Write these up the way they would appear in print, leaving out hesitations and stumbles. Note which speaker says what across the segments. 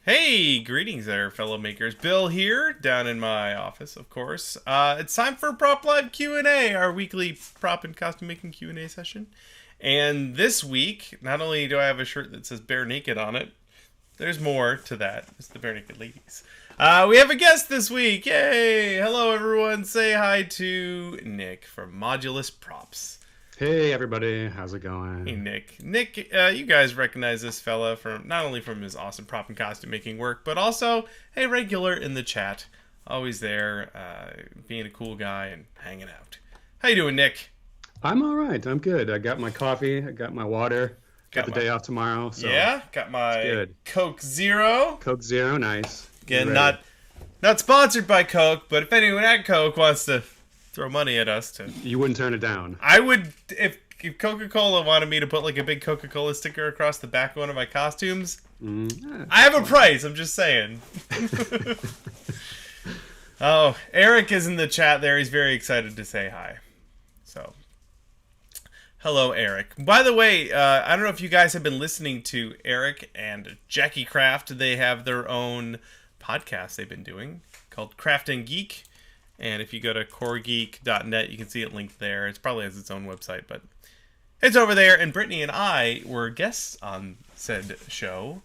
Speaker 1: Hey, greetings there, fellow makers. Bill here, down in my office, of course. It's time for Prop Live Q&A, our weekly prop and costume making Q&A session. And this week, not only do I have a shirt that says Bare Naked on it, there's more to that. It's the Bare Naked Ladies. We have a guest this week. Yay! Hello, everyone. Say hi to Nick from Modulus Props.
Speaker 2: Hey everybody, how's it going?
Speaker 1: Hey Nick. Nick, you guys recognize this fella from not only from his awesome prop and costume making work, but also a regular in the chat. Always there, being a cool guy and hanging out. How you doing, Nick?
Speaker 2: I'm all right. I'm good. I got my coffee. I got my water. Got the day off tomorrow. So
Speaker 1: yeah, got my Coke Zero.
Speaker 2: Coke Zero, nice.
Speaker 1: Again, not sponsored by Coke, but if anyone at Coke wants to throw money at us
Speaker 2: you wouldn't turn it down.
Speaker 1: I would if Coca-Cola wanted me to put like a big Coca-Cola sticker across the back of one of my costumes. I have a price, I'm just saying. Oh, Eric is in the chat there. He's very excited to say hi. So, hello, Eric. By the way, I don't know if you guys have been listening to Eric and Jackie Craft. They have their own podcast they've been doing called Craft and Geek. And if you go to coregeek.net, you can see it linked there. It probably has its own website, but it's over there. And Brittany and I were guests on said show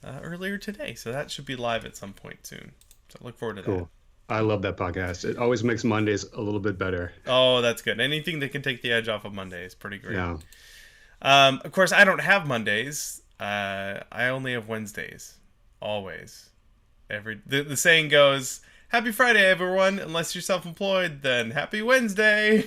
Speaker 1: earlier today. So that should be live at some point soon. So look forward to that.
Speaker 2: I love that podcast. It always makes Mondays a little bit better.
Speaker 1: Oh, that's good. Anything that can take the edge off of Monday is pretty great.
Speaker 2: Yeah.
Speaker 1: Of course, I don't have Mondays. I only have Wednesdays. Always. The saying goes, happy Friday, everyone. Unless you're self-employed, then happy Wednesday.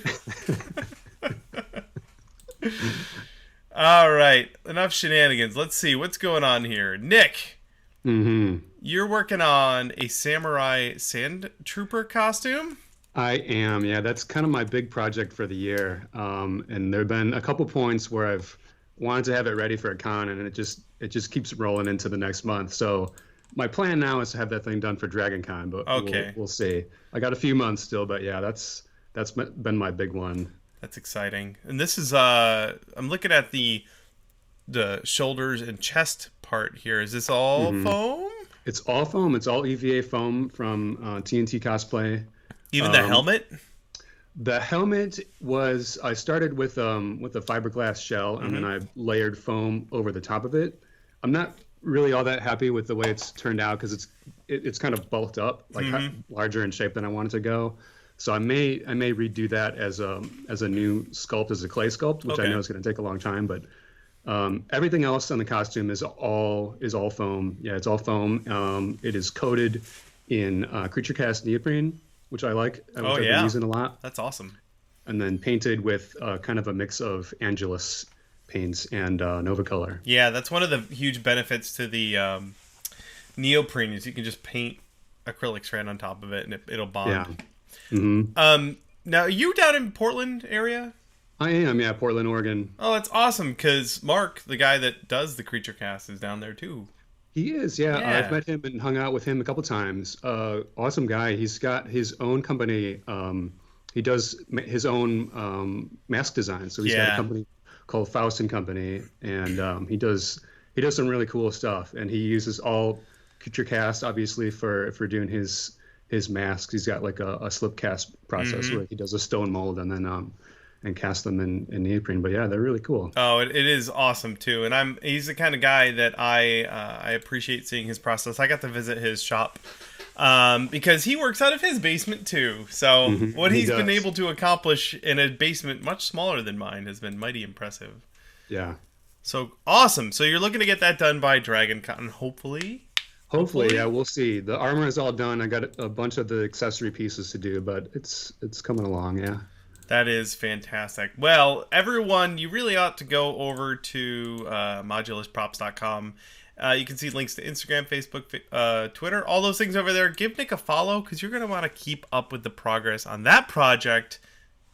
Speaker 1: All right. Enough shenanigans. Let's see. What's going on here? Nick, you're working on a samurai sand trooper costume?
Speaker 2: I am. Yeah, that's kind of my big project for the year. And there have been a couple points where I've wanted to have it ready for a con, and it just keeps rolling into the next month. So my plan now is to have that thing done for DragonCon, but we'll see. I got a few months still, but yeah, that's been my big one.
Speaker 1: That's exciting. And this is I'm looking at the shoulders and chest part here. Is this all foam?
Speaker 2: It's all foam. It's all EVA foam from TNT Cosplay.
Speaker 1: Even the helmet?
Speaker 2: The helmet was I started with a fiberglass shell, and then I layered foam over the top of it. I'm not really all that happy with the way it's turned out because it's kind of bulked up, like larger in shape than I wanted to go. So I may redo that as a new sculpt, as a clay sculpt, which I know is going to take a long time. But everything else on the costume is all foam. Yeah, it's all foam. It is coated in creature cast neoprene, which I like. Which I've been using a lot.
Speaker 1: That's awesome.
Speaker 2: And then painted with kind of a mix of Angelus Paints and Nova Color.
Speaker 1: Yeah, that's one of the huge benefits to the neoprene is you can just paint acrylics right on top of it and it'll bond. Yeah. Now, are you down in Portland area?
Speaker 2: I am, yeah, Portland, Oregon.
Speaker 1: Oh, that's awesome because Mark, the guy that does the creature cast, is down there too.
Speaker 2: He is, yeah. I've met him and hung out with him a couple times. Awesome guy. He's got his own company. He does his own mask design. So he's got a company called Faust and Company, and he does some really cool stuff. And he uses all creature cast, obviously, for doing his masks. He's got like a slip cast process where he does a stone mold and then and cast them in neoprene. But yeah, they're really cool.
Speaker 1: Oh, it is awesome too. And he's the kind of guy that I appreciate seeing his process. I got to visit his shop because he works out of his basement too. So what he's been able to accomplish in a basement much smaller than mine has been mighty impressive.
Speaker 2: Yeah.
Speaker 1: So awesome. So you're looking to get that done by DragonCon, hopefully.
Speaker 2: Hopefully, yeah, we'll see. The armor is all done. I got a bunch of the accessory pieces to do, but it's coming along, yeah.
Speaker 1: That is fantastic. Well, everyone, you really ought to go over to modulusprops.com. You can see links to Instagram, Facebook, Twitter, all those things over there. Give Nick a follow because you're going to want to keep up with the progress on that project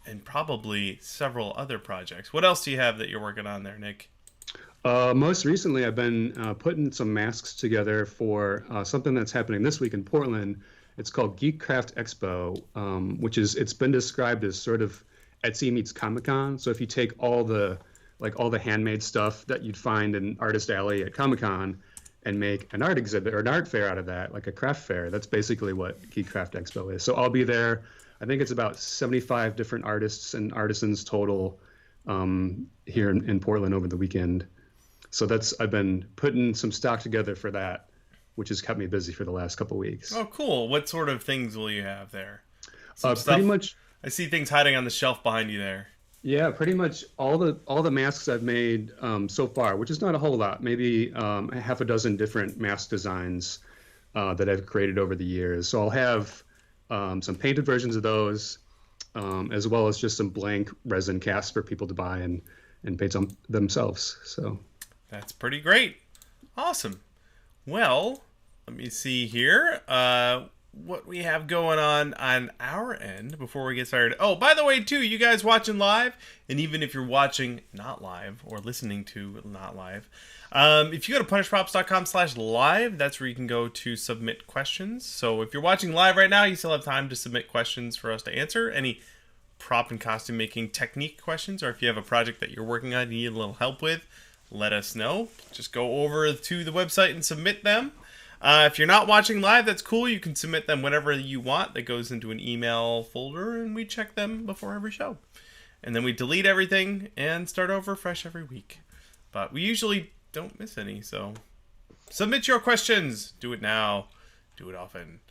Speaker 1: and probably several other projects. What else do you have that you're working on there, Nick?
Speaker 2: Most recently, I've been putting some masks together for something that's happening this week in Portland. It's called Geek Craft Expo, which it's been described as sort of Etsy meets Comic-Con. So if you take all the handmade stuff that you'd find in Artist Alley at Comic-Con and make an art exhibit or an art fair out of that, like a craft fair. That's basically what Geek Craft Expo is. So I'll be there. I think it's about 75 different artists and artisans total here in Portland over the weekend. So I've been putting some stock together for that, which has kept me busy for the last couple weeks.
Speaker 1: Oh, cool. What sort of things will you have there?
Speaker 2: Pretty much.
Speaker 1: I see things hiding on the shelf behind you there.
Speaker 2: Yeah, pretty much all the masks I've made so far, which is not a whole lot, maybe half a dozen different mask designs that I've created over the years. So I'll have some painted versions of those, as well as just some blank resin casts for people to buy and paint them themselves. So
Speaker 1: that's pretty great. Awesome. Well, let me see here. What we have going on our end before we get started. Oh, by the way, too, you guys watching live, and even if you're watching not live or listening to not live, if you go to punishprops.com/live, that's where you can go to submit questions. So if you're watching live right now, you still have time to submit questions for us to answer. Any prop and costume making technique questions, or if you have a project that you're working on, you need a little help with, let us know. Just go over to the website and submit them. If you're not watching live, that's cool. You can submit them whenever you want. That goes into an email folder, and we check them before every show. And then we delete everything and start over fresh every week. But we usually don't miss any, so submit your questions. Do it now. Do it often.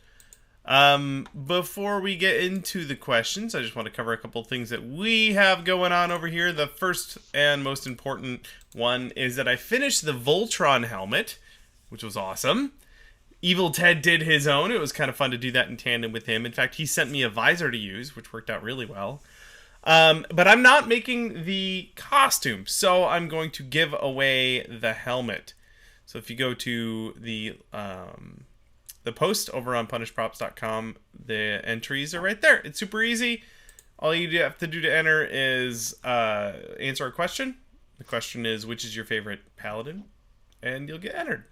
Speaker 1: Before we get into the questions, I just want to cover a couple of things that we have going on over here. The first and most important one is that I finished the Voltron helmet, which was awesome. Evil Ted did his own. It was kind of fun to do that in tandem with him. In fact, he sent me a visor to use, which worked out really well. But I'm not making the costume, so I'm going to give away the helmet. So if you go to the post over on punishprops.com, the entries are right there. It's super easy. All you have to do to enter is answer a question. The question is, which is your favorite paladin? And you'll get entered.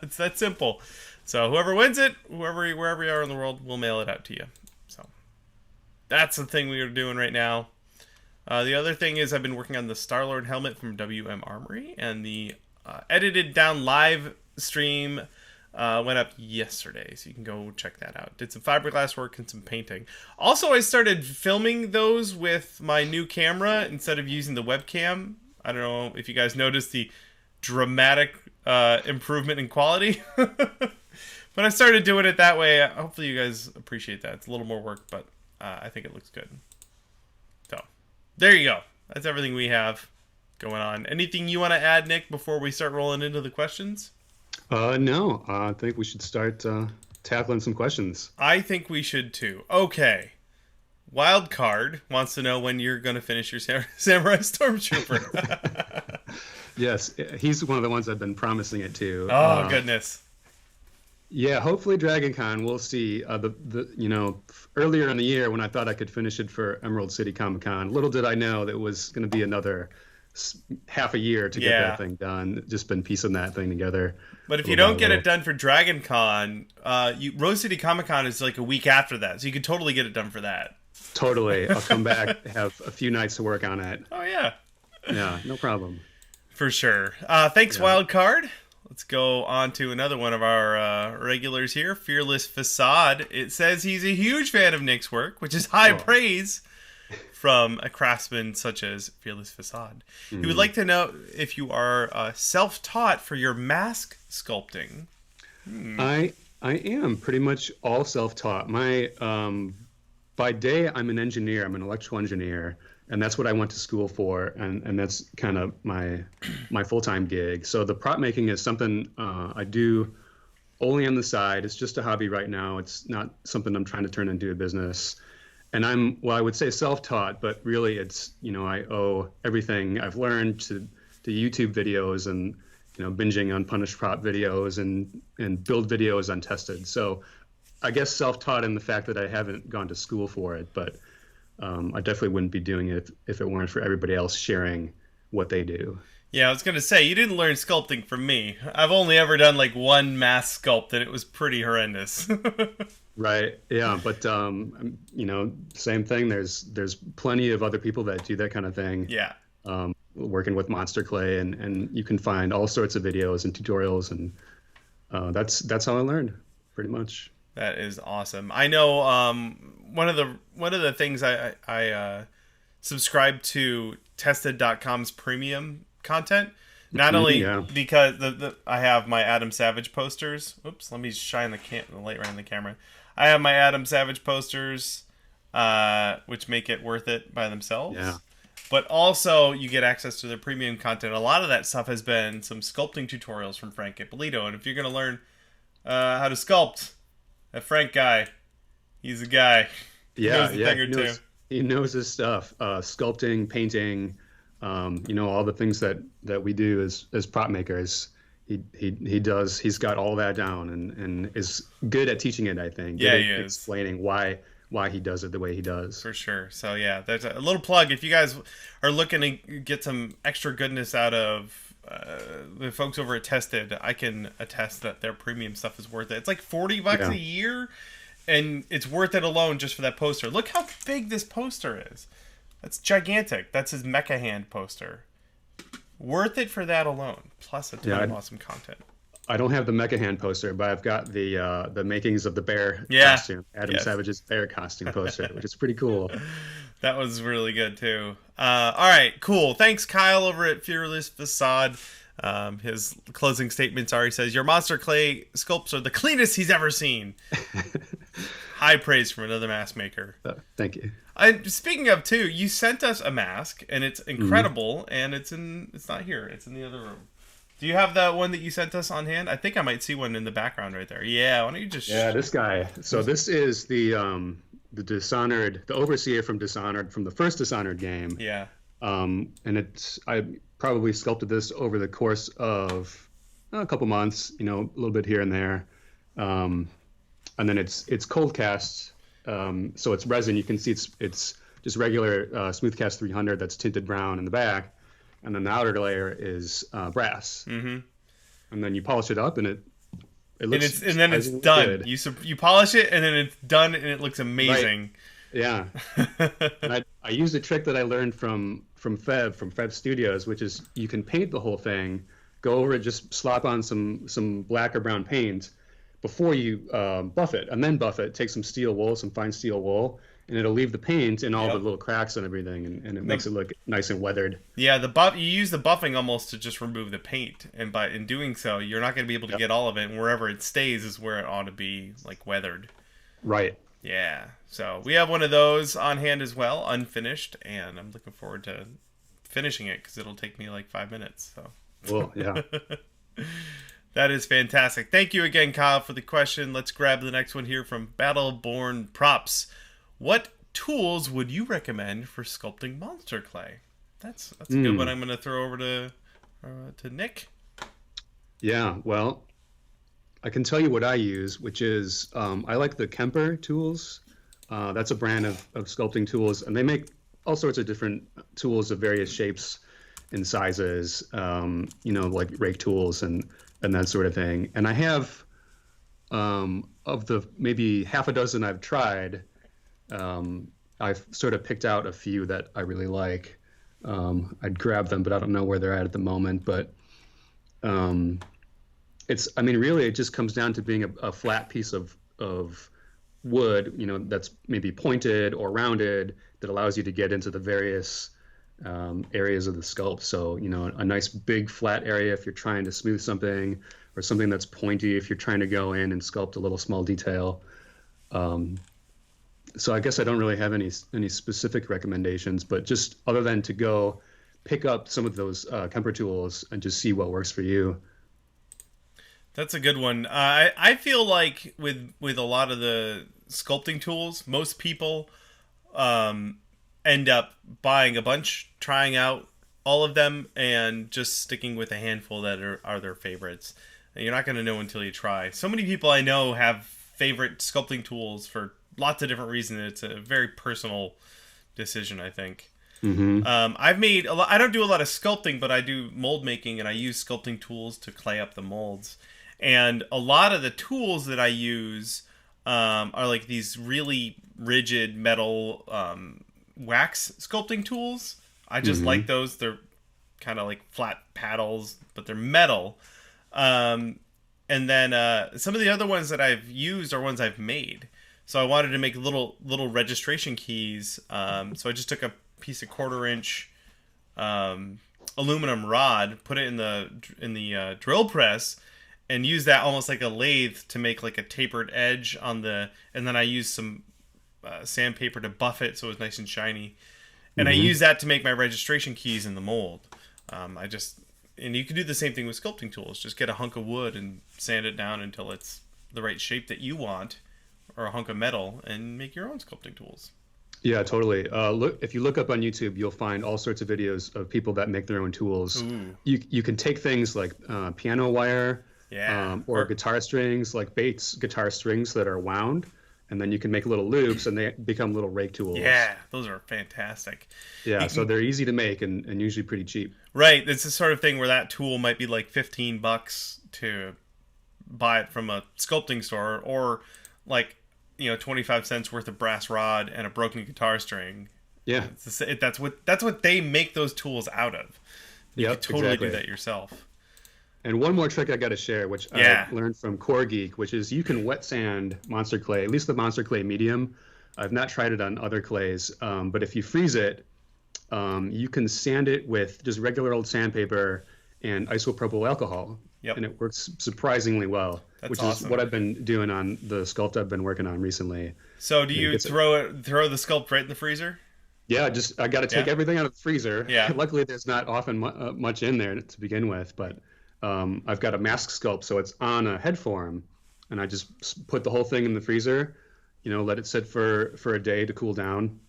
Speaker 1: It's that simple. So whoever wins it, wherever you are in the world, we'll mail it out to you. So that's the thing we are doing right now. The other thing is I've been working on the Star-Lord helmet from WM Armory, and the edited down live stream went up yesterday, so you can go check that out. Did some fiberglass work and some painting. Also, I started filming those with my new camera instead of using the webcam. I don't know if you guys noticed the dramatic improvement in quality. But I started doing it that way. Hopefully you guys appreciate that. It's a little more work, but I think it looks good. So there you go. That's everything we have going on. Anything you want to add, Nick, before we start rolling into the questions?
Speaker 2: No, I think we should start tackling some questions.
Speaker 1: I think we should too. Okay. Wildcard wants to know when you're going to finish your Samurai Stormtrooper.
Speaker 2: Yes, he's one of the ones I've been promising it to.
Speaker 1: Oh, goodness.
Speaker 2: Yeah, hopefully DragonCon. We'll see. Earlier in the year when I thought I could finish it for Emerald City Comic Con, little did I know that it was going to be another half a year to get that thing done. Just been piecing that thing together.
Speaker 1: But if you don't get it done for DragonCon, Rose City Comic Con is like a week after that, so you could totally get it done for that.
Speaker 2: Totally. I'll come back, have a few nights to work on it.
Speaker 1: Oh, yeah.
Speaker 2: Yeah, no problem.
Speaker 1: For sure. Thanks, Wildcard. Let's go on to another one of our regulars here, Fearless Facade. It says he's a huge fan of Nick's work, which is high praise from a craftsman such as Fearless Facade. He would like to know if you are self-taught for your mask sculpting.
Speaker 2: I am pretty much all self-taught. By day, I'm an engineer. I'm an electrical engineer. And that's what I went to school for, and that's kind of my full-time gig. So the prop making is something I do only on the side. It's just a hobby right now. It's not something I'm trying to turn into a business. And I would say self-taught, but really it's, I owe everything I've learned to YouTube videos and, binging on Punished Prop videos and build videos untested. So I guess self-taught in the fact that I haven't gone to school for it, but I definitely wouldn't be doing it if it weren't for everybody else sharing what they do.
Speaker 1: Yeah, I was going to say, you didn't learn sculpting from me. I've only ever done like one mask sculpt, and it was pretty horrendous.
Speaker 2: Right. Yeah. But, same thing. There's plenty of other people that do that kind of thing.
Speaker 1: Yeah.
Speaker 2: Working with monster clay, and you can find all sorts of videos and tutorials and That's how I learned, pretty much.
Speaker 1: That is awesome. I know one of the things I subscribe to tested.com's premium content. Not only
Speaker 2: Yeah.
Speaker 1: because I have my Adam Savage posters. Oops, let me shine the light right in the camera. I have my Adam Savage posters, which make it worth it by themselves.
Speaker 2: Yeah.
Speaker 1: But also, you get access to their premium content. A lot of that stuff has been some sculpting tutorials from Frank Ippolito. And if you're going to learn how to sculpt, that Frank guy, he's a guy. He
Speaker 2: Yeah,
Speaker 1: knows a
Speaker 2: yeah,
Speaker 1: thing or two.
Speaker 2: he knows his stuff. Sculpting, painting, all the things that we do as prop makers. He does. He's got all that down and is good at teaching it. I think.
Speaker 1: Yeah,
Speaker 2: Good
Speaker 1: he
Speaker 2: at
Speaker 1: is.
Speaker 2: explaining why he does it the way he does.
Speaker 1: For sure. So yeah, there's a little plug. If you guys are looking to get some extra goodness out of the folks over at Tested, I can attest that their premium stuff is worth it. It's like $40
Speaker 2: Yeah.
Speaker 1: a year, and it's worth it alone just for that poster. Look how big this poster is. That's gigantic. That's his Mecha Hand poster. Worth it for that alone, plus a ton
Speaker 2: Yeah,
Speaker 1: of awesome content.
Speaker 2: I don't have the Mecha Hand poster, but I've got the makings of the bear
Speaker 1: Yeah.
Speaker 2: costume, Adam
Speaker 1: Yes.
Speaker 2: Savage's bear costume poster, which is pretty cool.
Speaker 1: That was really good too. All right, cool. Thanks, Kyle, over at Fearless Facade. His closing statements are: he says, "Your monster clay sculpts are the cleanest he's ever seen." High praise from another mask maker.
Speaker 2: Thank you.
Speaker 1: Speaking of too, you sent us a mask, and it's incredible. And it's not here. It's in the other room. Do you have that one that you sent us on hand? I think I might see one in the background right there. Yeah. Why don't you just?
Speaker 2: Yeah, this guy. So this is the Dishonored, the overseer from Dishonored, from the first Dishonored game.
Speaker 1: Yeah.
Speaker 2: And I probably sculpted this over the course of a couple months, a little bit here and there. And then it's cold cast. So it's resin. You can see it's just regular smooth cast 300 that's tinted brown in the back. And then the outer layer is brass. Mm-hmm. And then you polish it up, and it looks.
Speaker 1: And then it's done. You polish it, and then it's done, and it looks amazing.
Speaker 2: Right. Yeah. And I used a trick that I learned from Feb Studios, which is you can paint the whole thing, go over it, just slap on some black or brown paint before you buff it, and then buff it. Take some steel wool, some fine steel wool, and it'll leave the paint in all the little cracks and everything, and it makes it look nice and weathered.
Speaker 1: Yeah, you use the buffing almost to just remove the paint, and in doing so, you're not going to be able to get all of it, and wherever it stays is where it ought to be, like, weathered.
Speaker 2: Right.
Speaker 1: Yeah, so we have one of those on hand as well, unfinished, and I'm looking forward to finishing it, because it'll take me like 5 minutes, so.
Speaker 2: Well, yeah.
Speaker 1: That is fantastic. Thank you again, Kyle, for the question. Let's grab the next one here from Battleborn Props. What tools would you recommend for sculpting monster clay? That's a good one. I'm going to throw over to Nick.
Speaker 2: Yeah, well, I can tell you what I use, which is I like the Kemper tools. That's a brand of sculpting tools, and they make all sorts of different tools of various shapes and sizes, like rake tools and that sort of thing. And I have, of the maybe half a dozen I've tried, I've sort of picked out a few that I really like. I'd grab them, but I don't know where they're at the moment. But really, it just comes down to being a flat piece of wood, that's maybe pointed or rounded, that allows you to get into the various areas of the sculpt. So, a nice big flat area if you're trying to smooth something, or something that's pointy if you're trying to go in and sculpt a little small detail. So I guess I don't really have any specific recommendations, but just other than to go pick up some of those Kemper tools and just see what works for you.
Speaker 1: That's a good one. I feel like with a lot of the sculpting tools, most people end up buying a bunch, trying out all of them, and just sticking with a handful that are their favorites. And you're not going to know until you try. So many people I know have favorite sculpting tools for lots of different reasons. It's a very personal decision, I think.
Speaker 2: Mm-hmm.
Speaker 1: I've made a lot. I don't do a lot of sculpting, but I do mold making, and I use sculpting tools to clay up the molds. And a lot of the tools that I use are like these really rigid metal wax sculpting tools. I just like those. They're kind of like flat paddles, but they're metal. And then some of the other ones that I've used are ones I've made. So I wanted to make little registration keys. So I just took a piece of 1/4-inch aluminum rod, put it in the drill press, and use that almost like a lathe to make like a tapered edge on the. And then I used some sandpaper to buff it so it was nice and shiny. And I use that to make my registration keys in the mold. And you can do the same thing with sculpting tools. Just get a hunk of wood and sand it down until it's the right shape that you want, or a hunk of metal, and make your own sculpting tools.
Speaker 2: Yeah, totally. If you look up on YouTube, you'll find all sorts of videos of people that make their own tools. You can take things like piano wire, or guitar strings, like Bates guitar strings that are wound, and then you can make little loops, and they become little rake tools.
Speaker 1: Yeah, those are fantastic.
Speaker 2: Yeah, so they're easy to make and usually pretty cheap.
Speaker 1: Right, it's the sort of thing where that tool might be like $15 to buy it from a sculpting store, or like 25 cents worth of brass rod and a broken guitar string.
Speaker 2: Yeah,
Speaker 1: that's what they make those tools out of. You can totally do that yourself.
Speaker 2: And one more trick I got to share, which I learned from Core Geek, which is you can wet sand Monster Clay, at least the Monster Clay medium. I've not tried it on other clays, but if you freeze it, you can sand it with just regular old sandpaper and isopropyl alcohol, and it works surprisingly well. Which is what I've been doing on the sculpt I've been working on recently.
Speaker 1: So do you throw the sculpt right in the freezer?
Speaker 2: Yeah, I got to take everything out of the freezer.
Speaker 1: Yeah.
Speaker 2: Luckily, there's not often much in there to begin with, but I've got a mask sculpt, so it's on a head form, and I just put the whole thing in the freezer, let it sit for a day to cool down,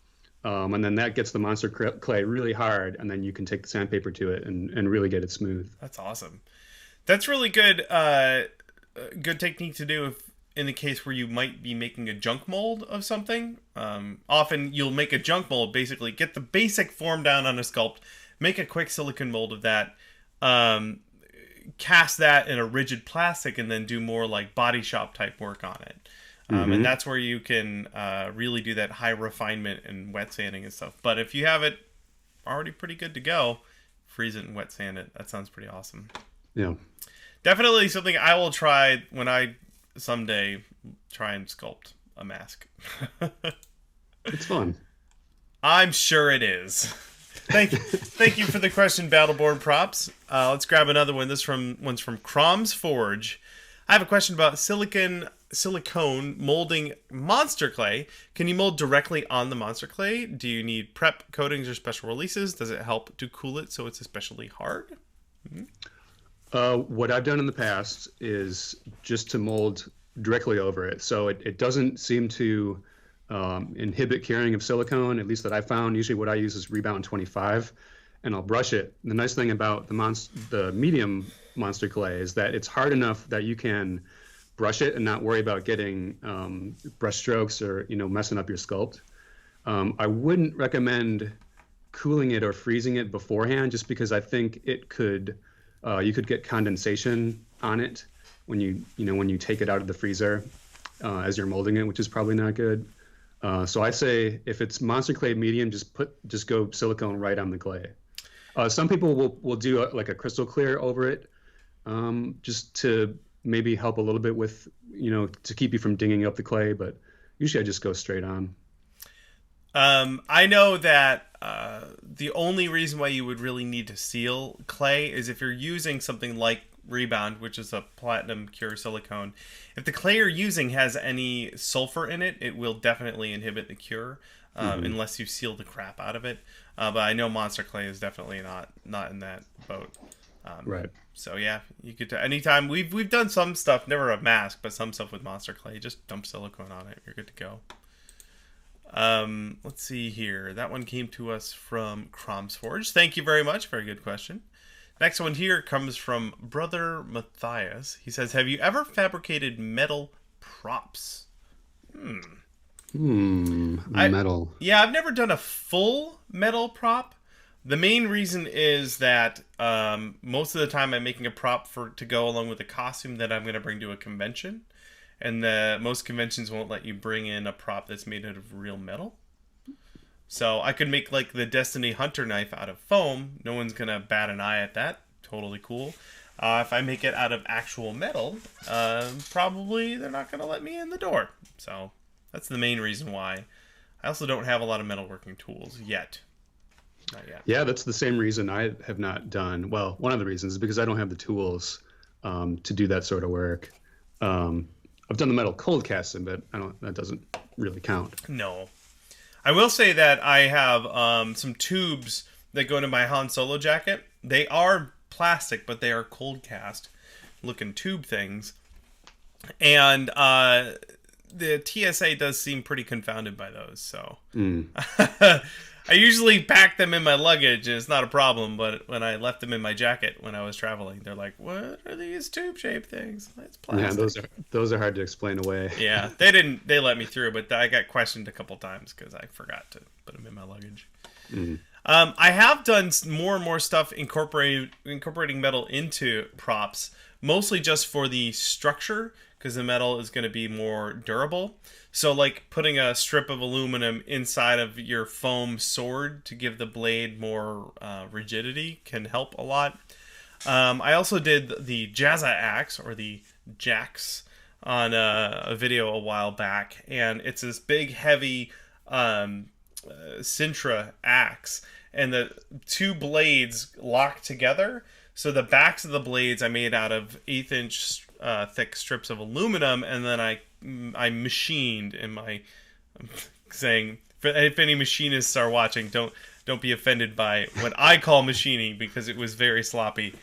Speaker 2: and then that gets the Monster Clay really hard, and then you can take the sandpaper to it and really get it smooth.
Speaker 1: That's awesome. That's really good. Good technique to do in the case where you might be making a junk mold of something. Often you'll make a junk mold, basically get the basic form down on a sculpt, make a quick silicone mold of that, cast that in a rigid plastic, and then do more like body shop type work on it. And that's where you can really do that high refinement and wet sanding and stuff. But if you have it already pretty good to go, freeze it and wet sand it. That sounds pretty awesome.
Speaker 2: Yeah.
Speaker 1: Definitely something I will try when I someday try and sculpt a mask.
Speaker 2: It's fun.
Speaker 1: I'm sure it is. Thank you for the question, Battleboard Props. Let's grab another one. This one's from Crom's Forge. I have a question about silicone molding monster clay. Can you mold directly on the monster clay? Do you need prep coatings or special releases? Does it help to cool it so it's especially hard?
Speaker 2: What I've done in the past is just to mold directly over it. So it doesn't seem to inhibit curing of silicone, at least that I found. Usually what I use is Rebound 25, and I'll brush it. The nice thing about the medium monster clay is that it's hard enough that you can brush it and not worry about getting brush strokes or messing up your sculpt. I wouldn't recommend cooling it or freezing it beforehand, just because I think it could you could get condensation on it when you take it out of the freezer as you're molding it, which is probably not good. So I say if it's monster clay medium, just go silicone right on the clay. Some people will do like a crystal clear over it, just to maybe help a little bit with to keep you from dinging up the clay. But usually I just go straight on.
Speaker 1: I know that the only reason why you would really need to seal clay is if you're using something like Rebound, which is a platinum cure silicone. If the clay you're using has any sulfur in it, it will definitely inhibit the cure, unless you seal the crap out of it. But I know monster clay is definitely not in that boat.
Speaker 2: Right.
Speaker 1: So yeah, you could anytime we've done some stuff, never a mask, but some stuff with monster clay. Just dump silicone on it, you're good to go. Let's see here. That one came to us from Crom's Forge. Thank you very much. Very good question. Next one here comes from Brother Matthias. He says, have you ever fabricated metal props?
Speaker 2: Metal.
Speaker 1: I've never done a full metal prop. The main reason is that most of the time I'm making a prop to go along with a costume that I'm going to bring to a convention. And most conventions won't let you bring in a prop that's made out of real metal. So I could make like the Destiny Hunter knife out of foam. No one's going to bat an eye at that. Totally cool. If I make it out of actual metal, probably they're not going to let me in the door. So that's the main reason why. I also don't have a lot of metalworking tools yet. Not yet.
Speaker 2: Yeah, that's the same reason I have not done. Well, one of the reasons is because I don't have the tools to do that sort of work. I've done the metal cold casting, but that doesn't really count.
Speaker 1: No. I will say that I have some tubes that go into my Han Solo jacket. They are plastic, but they are cold cast looking tube things. And the TSA does seem pretty confounded by those, so I usually pack them in my luggage and it's not a problem, but when I left them in my jacket when I was traveling, they're like, what are these tube shaped things? It's plastic.
Speaker 2: Yeah, those are hard to explain away.
Speaker 1: Yeah, they let me through, but I got questioned a couple times because I forgot to put them in my luggage. I have done more and more stuff incorporating metal into props, mostly just for the structure, because the metal is going to be more durable. So like putting a strip of aluminum inside of your foam sword to give the blade more rigidity can help a lot. I also did the Jazza axe, or the Jax, on a video a while back, and it's this big heavy Sintra axe, and the two blades lock together. So the backs of the blades I made out of 1/8 inch thick strips of aluminum, and then I machined in my saying, if any machinists are watching, don't be offended by what I call machining, because it was very sloppy.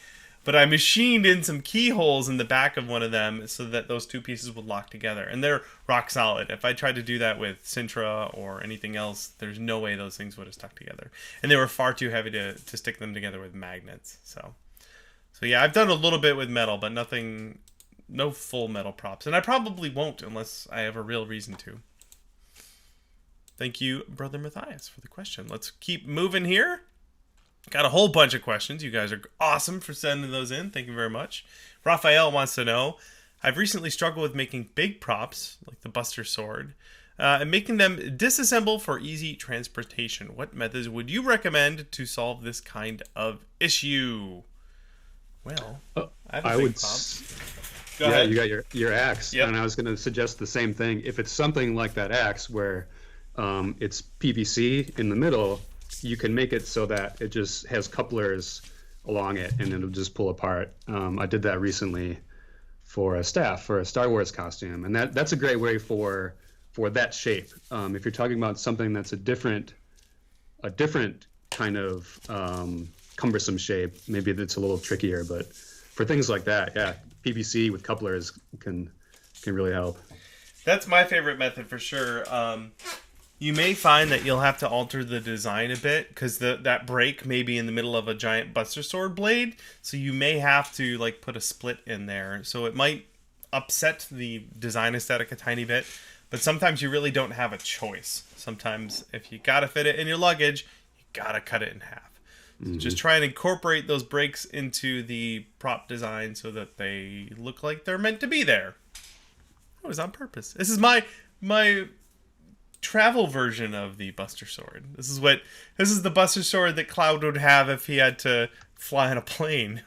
Speaker 1: But I machined in some keyholes in the back of one of them so that those two pieces would lock together. And they're rock solid. If I tried to do that with Sintra or anything else, there's no way those things would have stuck together. And they were far too heavy to stick them together with magnets. So yeah, I've done a little bit with metal, but no full metal props. And I probably won't unless I have a real reason to. Thank you, Brother Matthias, for the question. Let's keep moving here. Got a whole bunch of questions. You guys are awesome for sending those in. Thank you very much. Raphael wants to know, I've recently struggled with making big props, like the Buster Sword, and making them disassemble for easy transportation. What methods would you recommend to solve this kind of issue? Well, I have a big prop. Go ahead.
Speaker 2: You got your axe.
Speaker 1: Yep.
Speaker 2: And I was going to suggest the same thing. If it's something like that axe where it's PVC in the middle, you can make it so that it just has couplers along it and it'll just pull apart. I did that recently for a Star Wars costume, and that's a great way for that shape. If you're talking about something that's a different kind of cumbersome shape, maybe that's a little trickier, but for things like that, yeah, PVC with couplers can really help.
Speaker 1: That's my favorite method for sure. You may find that you'll have to alter the design a bit because that break may be in the middle of a giant Buster Sword blade, so you may have to like put a split in there. So it might upset the design aesthetic a tiny bit, but sometimes you really don't have a choice. Sometimes if you gotta fit it in your luggage, you gotta cut it in half. So just try and incorporate those breaks into the prop design so that they look like they're meant to be there. It was on purpose. This is my travel version of the Buster Sword. This is the Buster Sword that Cloud would have if he had to fly on a plane.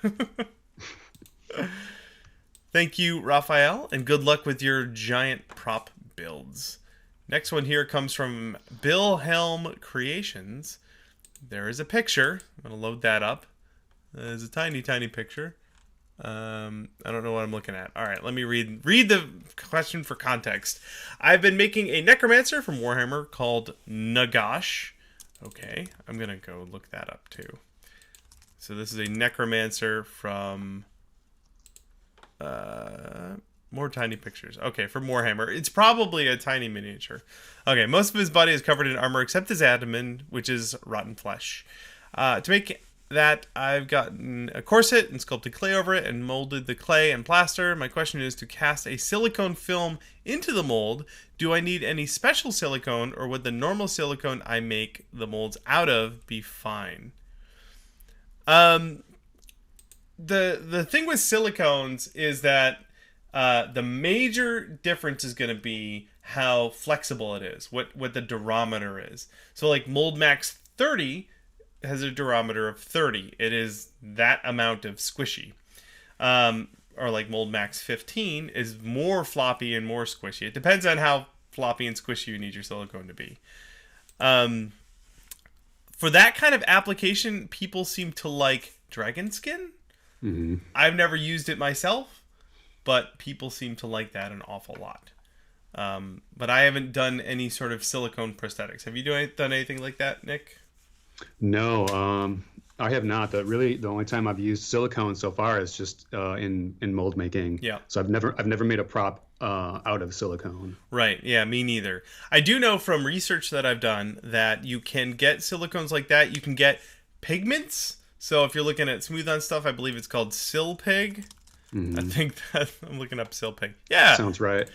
Speaker 1: Thank you, Raphael, and good luck with your giant prop builds. Next one here comes from Bill Helm Creations. There is a picture. I'm going to load that up. There's a tiny, tiny picture. I don't know what I'm looking at. All right, let me read the question for context. I've been making a necromancer from Warhammer called Nagash. Okay, I'm going to go look that up too. So this is a necromancer from... more tiny pictures. Okay, from Warhammer. It's probably a tiny miniature. Okay, most of his body is covered in armor except his abdomen, which is rotten flesh. To make that, I've gotten a corset and sculpted clay over it and molded the clay and plaster. My question is to cast a silicone film into the mold. Do I need any special silicone, or would the normal silicone I make the molds out of be fine? The thing with silicones is that the major difference is going to be how flexible it is, what the durometer is. So like Mold Max 30 has a durometer of 30. It is that amount of squishy. or like Mold Max 15 is more floppy and more squishy. It depends on how floppy and squishy you need your silicone to be. For that kind of application, people seem to like DragonSkin.
Speaker 2: Mm-hmm.
Speaker 1: I've never used it myself, but people seem to like that an awful lot. But I haven't done any sort of silicone prosthetics. Have you done anything like that, Nick?
Speaker 2: No, I have not. The only time I've used silicone so far is just in mold making.
Speaker 1: Yeah.
Speaker 2: So I've never made a prop out of silicone.
Speaker 1: Right. Yeah, me neither. I do know from research that I've done that you can get silicones like that. You can get pigments. So if you're looking at smooth on stuff, I believe it's called Silpig.
Speaker 2: Mm-hmm.
Speaker 1: I think that I'm looking up Silpig. Yeah.
Speaker 2: Sounds right.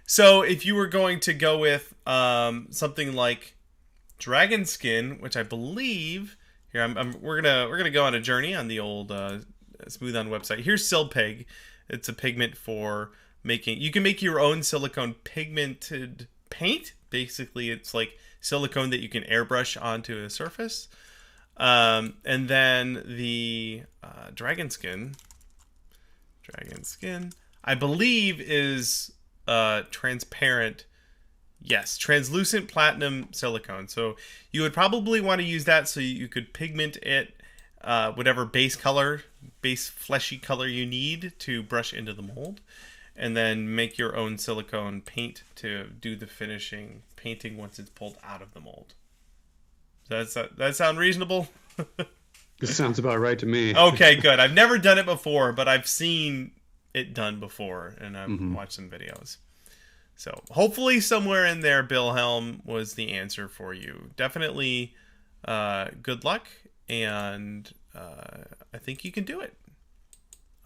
Speaker 1: So if you were going to go with something like DragonSkin, which I believe here, we're gonna go on a journey on the old Smooth On website. Here's Silpig. It's a pigment for making. You can make your own silicone pigmented paint. Basically, it's like silicone that you can airbrush onto a surface. And then the DragonSkin, I believe is transparent. Yes, translucent platinum silicone. So you would probably want to use that so you could pigment it whatever base fleshy color you need to brush into the mold, and then make your own silicone paint to do the finishing painting once it's pulled out of the mold. Does that sound reasonable?
Speaker 2: This sounds about right to me.
Speaker 1: Okay, good. I've never done it before, but I've seen it done before, and I've watched some videos. So hopefully somewhere in there, Bill Helm was the answer for you. Definitely good luck, and I think you can do it.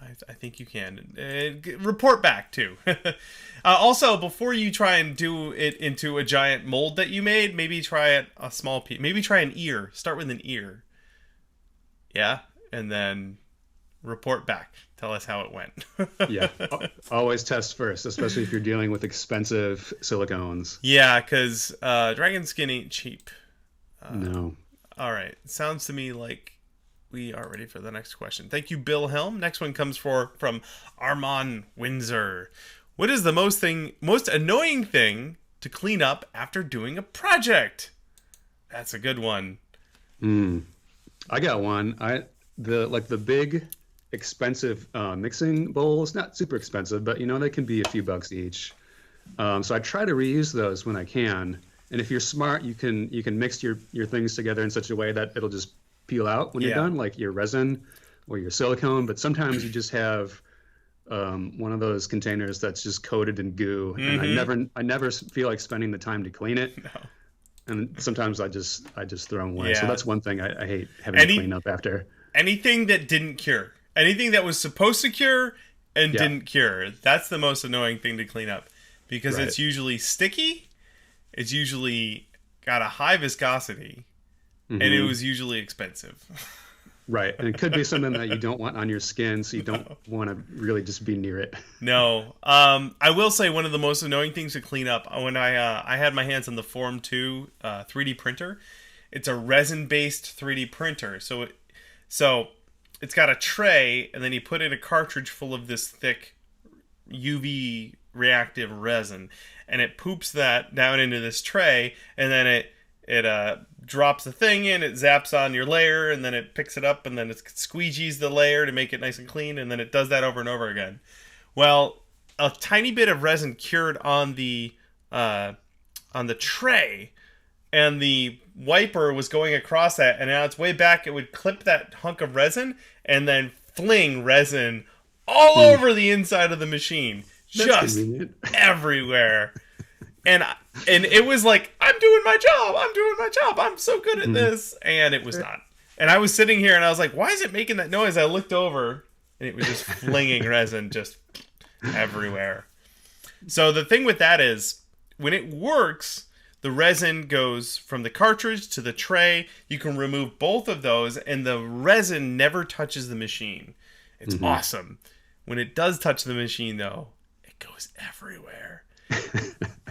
Speaker 1: I think you can. Report back, too. Also, before you try and do it into a giant mold that you made, maybe try it a small piece. Maybe try an ear. Start with an ear. Yeah? And then report back. Tell us how it went.
Speaker 2: Yeah. Always test first, especially if you're dealing with expensive silicones.
Speaker 1: Yeah, because DragonSkin ain't cheap.
Speaker 2: No.
Speaker 1: All right. Sounds to me like we are ready for the next question. Thank you, Bill Helm. Next one comes from Armand Windsor. What is the most annoying thing to clean up after doing a project? That's a good one.
Speaker 2: I got one. The big expensive mixing bowls, not super expensive, but they can be a few bucks each. So I try to reuse those when I can. And if you're smart, you can mix your things together in such a way that it'll just peel out when you're done, like your resin or your silicone. But sometimes you just have one of those containers that's just coated in goo, and I never feel like spending the time to clean it. No. And sometimes I just throw them away. Yeah. So that's one thing I hate having to clean up after.
Speaker 1: Anything that didn't cure. Anything that was supposed to cure and didn't cure. That's the most annoying thing to clean up, because it's usually sticky. It's usually got a high viscosity, and it was usually expensive.
Speaker 2: Right. And it could be something that you don't want on your skin, so you don't want to really just be near it.
Speaker 1: No. I will say one of the most annoying things to clean up, when I had my hands on the Form 2 3D printer. It's a resin-based 3D printer. So it's got a tray, and then you put in a cartridge full of this thick UV reactive resin, and it poops that down into this tray, and then it drops the thing in, it zaps on your layer, and then it picks it up, and then it squeegees the layer to make it nice and clean, and then it does that over and over again. Well, a tiny bit of resin cured on the tray, and the wiper was going across that, and on its way back, it would clip that hunk of resin and then fling resin all over the inside of the machine.
Speaker 2: That's
Speaker 1: just
Speaker 2: convenient.
Speaker 1: Everywhere. And it was like, I'm doing my job, I'm so good at this, and it was not. And I was sitting here, and I was like, why is it making that noise? I looked over, and it was just flinging resin just everywhere. So the thing with that is, when it works, the resin goes from the cartridge to the tray. You can remove both of those, and the resin never touches the machine. It's awesome. When it does touch the machine, though, it goes everywhere.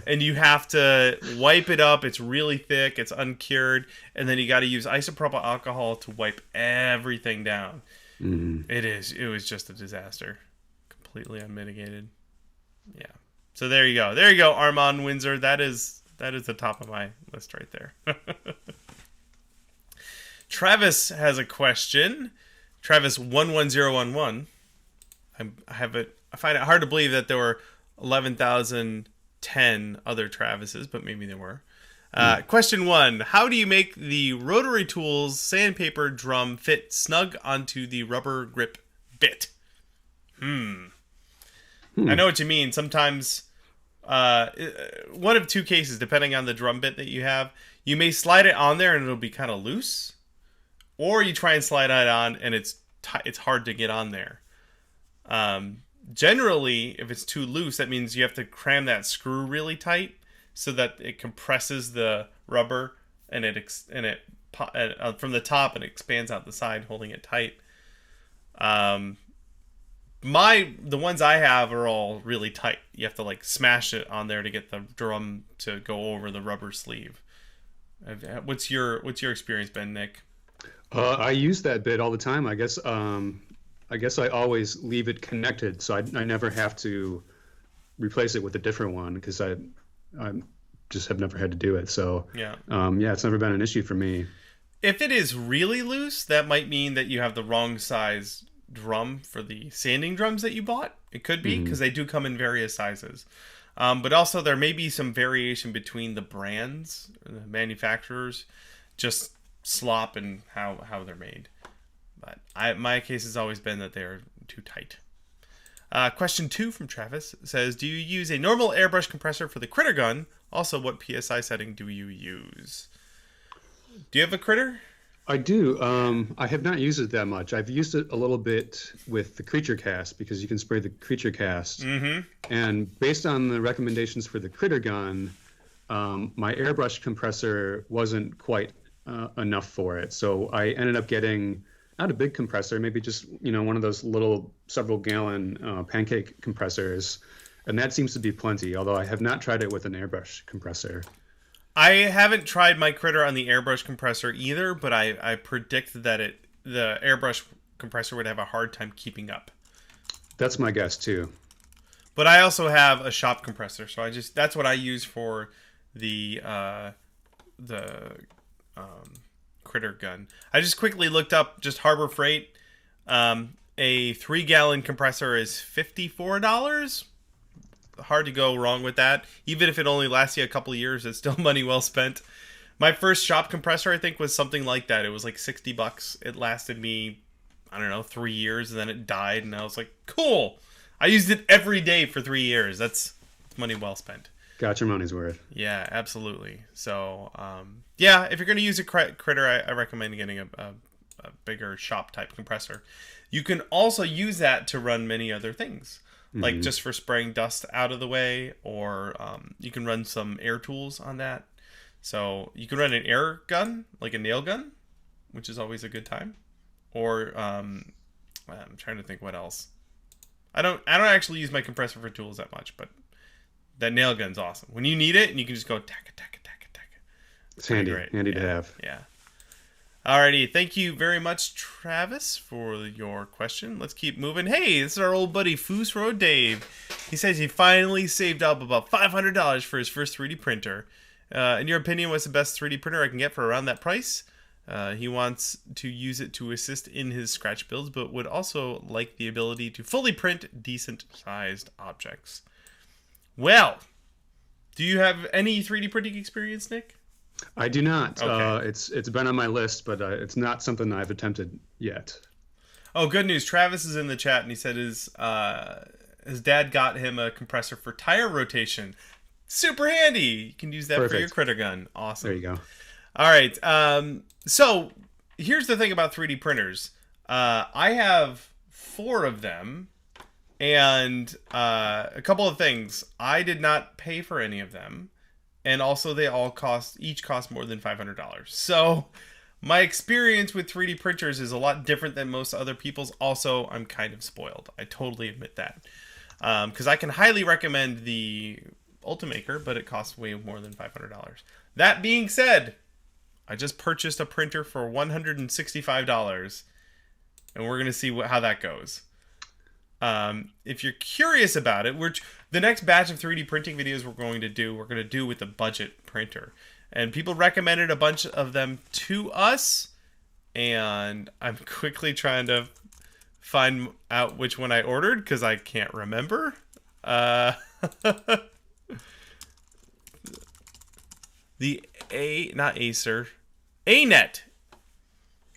Speaker 1: And you have to wipe it up. It's really thick. It's uncured. And then you got to use isopropyl alcohol to wipe everything down. It is. It was just a disaster. Completely unmitigated. Yeah. So there you go. There you go, Armand Windsor. That is the top of my list right there. Travis has a question. Travis 11011. I find it hard to believe that there were 11,010 other Travises, but maybe there were. Question 1. How do you make the Rotary Tools sandpaper drum fit snug onto the rubber grip bit? I know what you mean. Sometimes, one of two cases, depending on the drum bit that you have, you may slide it on there and it'll be kind of loose, or you try and slide it on and it's hard to get on there. Generally, if it's too loose, that means you have to cram that screw really tight so that it compresses the rubber and from the top and expands out the side, holding it tight. The ones I have are all really tight. You have to like smash it on there to get the drum to go over the rubber sleeve. What's your experience been, Nick?
Speaker 2: I use that bit all the time. I guess I always leave it connected, so I never have to replace it with a different one because I just have never had to do it. So yeah, it's never been an issue for me.
Speaker 1: If it is really loose, that might mean that you have the wrong size drum for the sanding drums that you bought. It could be because they do come in various sizes. But also there may be some variation between the brands, the manufacturers, just slop and how they're made. But my case has always been that they're too tight. Question 2 from Travis says, do you use a normal airbrush compressor for the critter gun? Also, what PSI setting do you use? Do you have a critter?
Speaker 2: I do. I have not used it that much. I've used it a little bit with the creature cast because you can spray the creature cast. And based on the recommendations for the critter gun, my airbrush compressor wasn't quite enough for it. So I ended up getting not a big compressor, maybe just one of those little several gallon pancake compressors, and that seems to be plenty. Although I have not tried it with an airbrush compressor.
Speaker 1: I haven't tried my critter on the airbrush compressor either, but I predict that the airbrush compressor would have a hard time keeping up.
Speaker 2: That's my guess too.
Speaker 1: But I also have a shop compressor, so that's what I use for the critter gun. I just quickly looked up just Harbor Freight. A 3-gallon compressor is $54. Hard to go wrong with that. Even if it only lasts you a couple of years, it's still money well spent. My first shop compressor, I think, was something like that. It was like $60. It lasted me, 3 years, and then it died, and I was like, cool. I used it every day for 3 years. That's money well spent.
Speaker 2: Got your money's worth.
Speaker 1: Yeah, absolutely. So, if you're going to use a critter, I recommend getting a bigger shop type compressor. You can also use that to run many other things, like just for spraying dust out of the way, or you can run some air tools on that. So you can run an air gun, like a nail gun, which is always a good time. Or I'm trying to think what else. I don't actually use my compressor for tools that much, but that nail gun's awesome. When you need it, and you can just go tack it.
Speaker 2: It's handy to have.
Speaker 1: Yeah. Alrighty, thank you very much, Travis, for your question. Let's keep moving. Hey, this is our old buddy Foos Road Dave. He says he finally saved up about $500 for his first 3D printer. In your opinion, what's the best 3D printer I can get for around that price? He wants to use it to assist in his scratch builds, but would also like the ability to fully print decent-sized objects. Well, do you have any 3D printing experience, Nick?
Speaker 2: I do not.
Speaker 1: Okay.
Speaker 2: It's been on my list, but it's not something I've attempted yet.
Speaker 1: Oh, good news. Travis is in the chat, and he said his dad got him a compressor for tire rotation. Super handy. You can use that for your critter gun. Awesome.
Speaker 2: There you go.
Speaker 1: All right. So here's the thing about 3D printers. I have 4 of them, and a couple of things. I did not pay for any of them. And also, they all each cost more than $500. So, my experience with 3D printers is a lot different than most other people's. Also, I'm kind of spoiled. I totally admit that. Because I can highly recommend the Ultimaker, but it costs way more than $500. That being said, I just purchased a printer for $165. and we're gonna see how that goes. If you're curious about it, the next batch of 3D printing videos we're going to do with a budget printer, and people recommended a bunch of them to us, and I'm quickly trying to find out which one I ordered because I can't remember. Not Acer, Anet.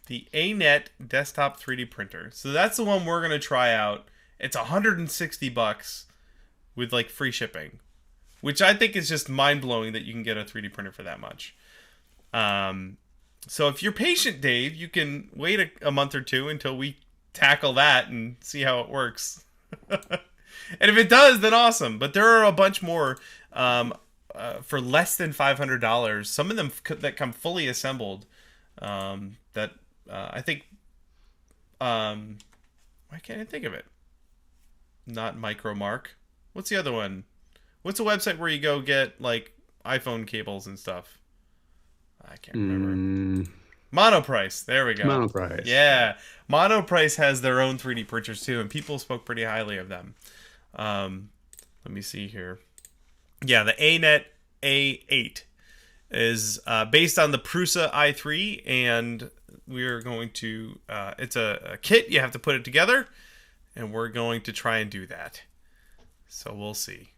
Speaker 1: The Anet desktop 3D printer. So that's the one we're going to try out. It's $160 with like free shipping, which I think is just mind-blowing that you can get a 3D printer for that much. So if you're patient, Dave, you can wait a month or two until we tackle that and see how it works. And if it does, then awesome. But there are a bunch more for less than $500. Some of them that come fully assembled. That I think. Why can't I think of it? Not Micromark. What's the other one? What's a website where you go get like iPhone cables and stuff? I can't remember. Monoprice. There we go.
Speaker 2: Monoprice.
Speaker 1: Yeah. Monoprice has their own 3D printers too, and people spoke pretty highly of them. Let me see here. Yeah, the Anet A8 is based on the Prusa i3, and we're going to... it's a kit. You have to put it together, and we're going to try and do that. So we'll see.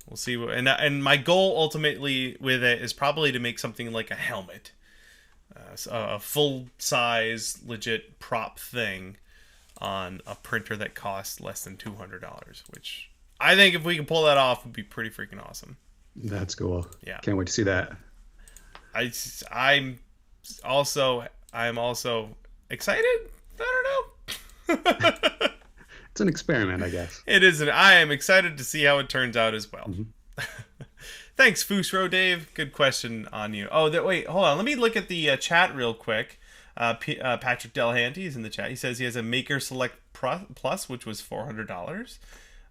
Speaker 1: We'll see. And my goal ultimately with it is probably to make something like a helmet. A full-size, legit prop thing on a printer that costs less than $200, which I think if we can pull that off would be pretty freaking awesome.
Speaker 2: That's cool.
Speaker 1: Yeah.
Speaker 2: Can't wait to see that.
Speaker 1: I'm also excited. I don't know.
Speaker 2: It's an experiment, I guess.
Speaker 1: It is. I am excited to see how it turns out as well. Mm-hmm. Thanks, Fusro Dave. Good question on you. Oh, wait, hold on. Let me look at the chat real quick. Patrick Delhanty is in the chat. He says he has a Maker Select Plus, which was $400.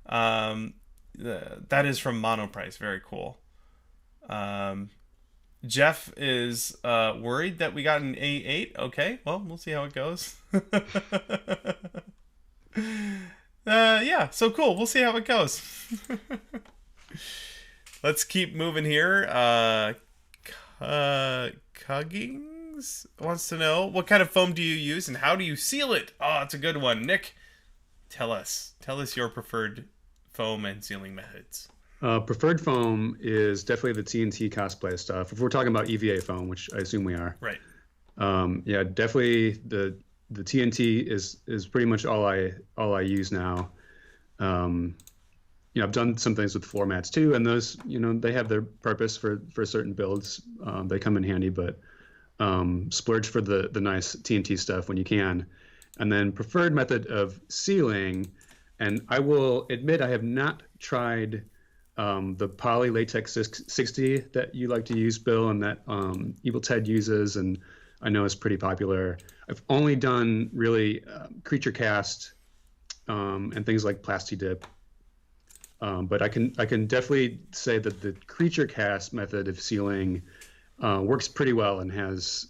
Speaker 1: That is from Monoprice. Very cool. Jeff is worried that we got an A8. Okay, well, we'll see how it goes. Yeah, so cool. We'll see how it goes. Let's keep moving here. Cuggings wants to know, what kind of foam do you use and how do you seal it? Oh, it's a good one. Nick, tell us your preferred foam and sealing methods.
Speaker 2: Preferred foam is definitely the TNT cosplay stuff. If we're talking about EVA foam, which I assume we are.
Speaker 1: Right.
Speaker 2: Yeah, definitely the TNT is pretty much all I use now. I've done some things with floor mats too, and those, they have their purpose for certain builds. They come in handy, but splurge for the nice TNT stuff when you can. And then preferred method of sealing, and I will admit I have not tried the poly latex 60 that you like to use, Bill, and that Evil Ted uses, and I know is pretty popular. I've only done really creature cast and things like Plasti-Dip. But I can definitely say that the creature cast method of sealing works pretty well and has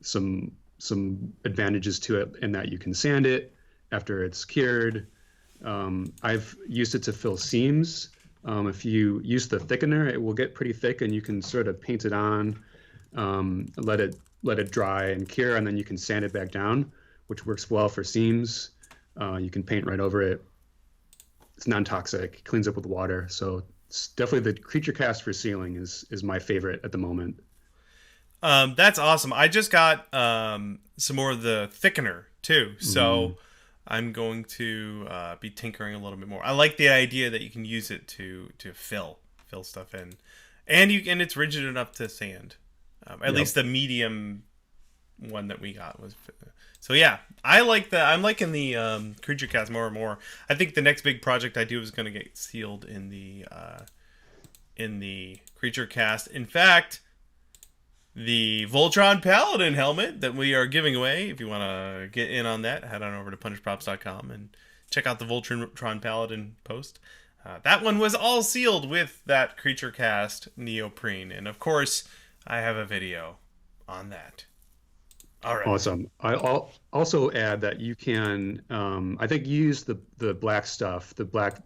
Speaker 2: some advantages to it in that you can sand it after it's cured. I've used it to fill seams. If you use the thickener, it will get pretty thick, and you can sort of paint it on, let it dry and cure, and then you can sand it back down, which works well for seams. You can paint right over it. It's non-toxic, cleans up with water. So it's definitely the creature cast for sealing is my favorite at the moment.
Speaker 1: That's awesome. I just got some more of the thickener too. So I'm going to be tinkering a little bit more. I like the idea that you can use it to fill stuff in. And it's rigid enough to sand. At least the medium one that we got was. So yeah, I'm liking the creature cast more and more. I think the next big project I do is going to get sealed in the creature cast. In fact, the Voltron Paladin helmet that we are giving away, if you want to get in on that, head on over to punishprops.com and check out the Voltron Paladin post. That one was all sealed with that creature cast neoprene, and of course, I have a video on that. All right.
Speaker 2: Awesome. I'll also add that you can, I think you use the black stuff, the black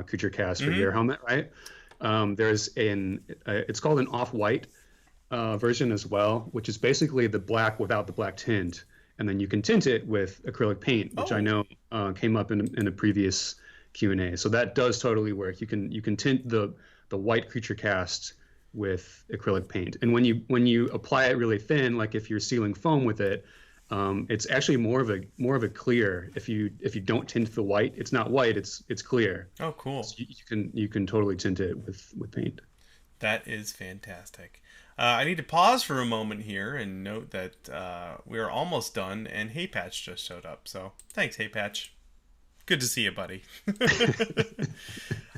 Speaker 2: creature cast for
Speaker 1: Mm-hmm.
Speaker 2: your helmet, right? There's it's called an off-white version as well, which is basically the black without the black tint, and then you can tint it with acrylic paint, which I
Speaker 1: Oh,
Speaker 2: know came up in a previous Q&A. So that does totally work. You can tint the white creature cast with acrylic paint, and when you apply it really thin, like if you're sealing foam with it, it's actually more of a clear. If you don't tint the white, it's not white, it's clear.
Speaker 1: oh, cool.
Speaker 2: So you can totally tint it with paint.
Speaker 1: That is fantastic. I need to pause for a moment here and note that we are almost done, and Hey Patch just showed up. So thanks, Hey Patch. Good to see you, buddy.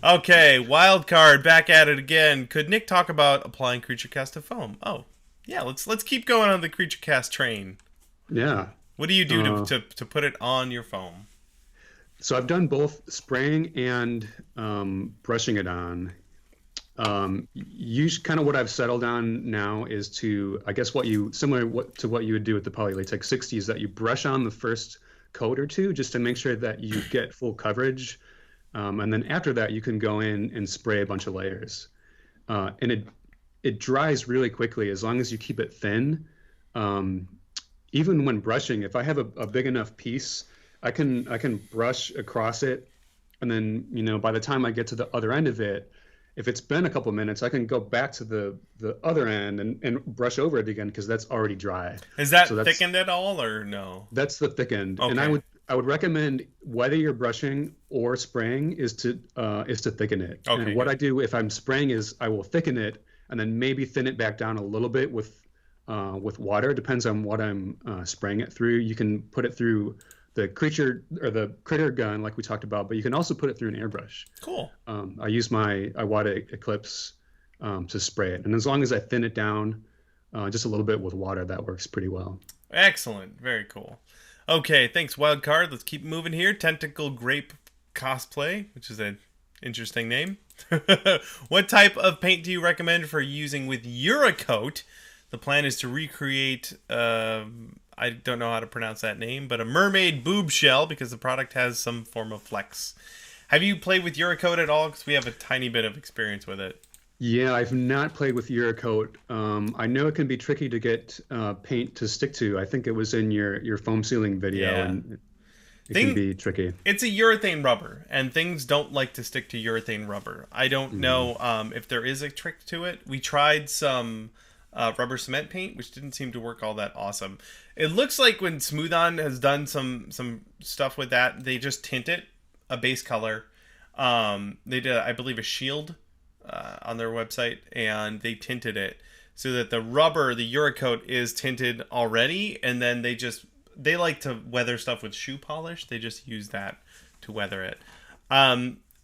Speaker 1: Okay, wild card, back at it again. Could Nick talk about applying creature cast to foam? Oh, yeah. Let's keep going on the creature cast train.
Speaker 2: Yeah.
Speaker 1: What do you do to put it on your foam?
Speaker 2: So I've done both spraying and brushing it on. Kind of what I've settled on now is to, I guess, to what you would do with the polylatex 60 is that you brush on the first coat or two just to make sure that you get full coverage. And then after that, you can go in and spray a bunch of layers. And it dries really quickly as long as you keep it thin. Even when brushing, if I have a big enough piece, I can brush across it, and then by the time I get to the other end of it, if it's been a couple minutes, I can go back to the other end and brush over it again because that's already dry.
Speaker 1: Is that thickened at all or no?
Speaker 2: That's the thick end,
Speaker 1: Okay.
Speaker 2: and I would recommend whether you're brushing or spraying is to thicken it.
Speaker 1: Okay,
Speaker 2: and what I do if I'm spraying is I will thicken it and then maybe thin it back down a little bit with water. Depends on what I'm spraying it through. You can put it through the creature or the critter gun like we talked about, but you can also put it through an airbrush.
Speaker 1: Cool.
Speaker 2: I use my Iwata Eclipse to spray it, and as long as I thin it down just a little bit with water, that works pretty well.
Speaker 1: Excellent. Very cool. Okay, thanks, Wildcard. Let's keep moving here. Tentacle Grape Cosplay, which is an interesting name. What type of paint do you recommend for using with UreCoat? The plan is to recreate, I don't know how to pronounce that name, but a mermaid boob shell because the product has some form of flex. Have you played with UreCoat at all? Because we have a tiny bit of experience with it.
Speaker 2: Yeah, I've not played with UreCoat. I know it can be tricky to get paint to stick to. I think it was in your foam sealing video,
Speaker 1: Yeah.
Speaker 2: and it can be tricky.
Speaker 1: It's a urethane rubber, and things don't like to stick to urethane rubber. I don't know if there is a trick to it. We tried some rubber cement paint, which didn't seem to work all that awesome. It looks like when Smooth On has done some stuff with that, they just tint it a base color. They did, I believe, a shield on their website, and they tinted it so that the rubber, the UreCoat, is tinted already, and then they like to weather stuff with shoe polish. They just use that to weather it.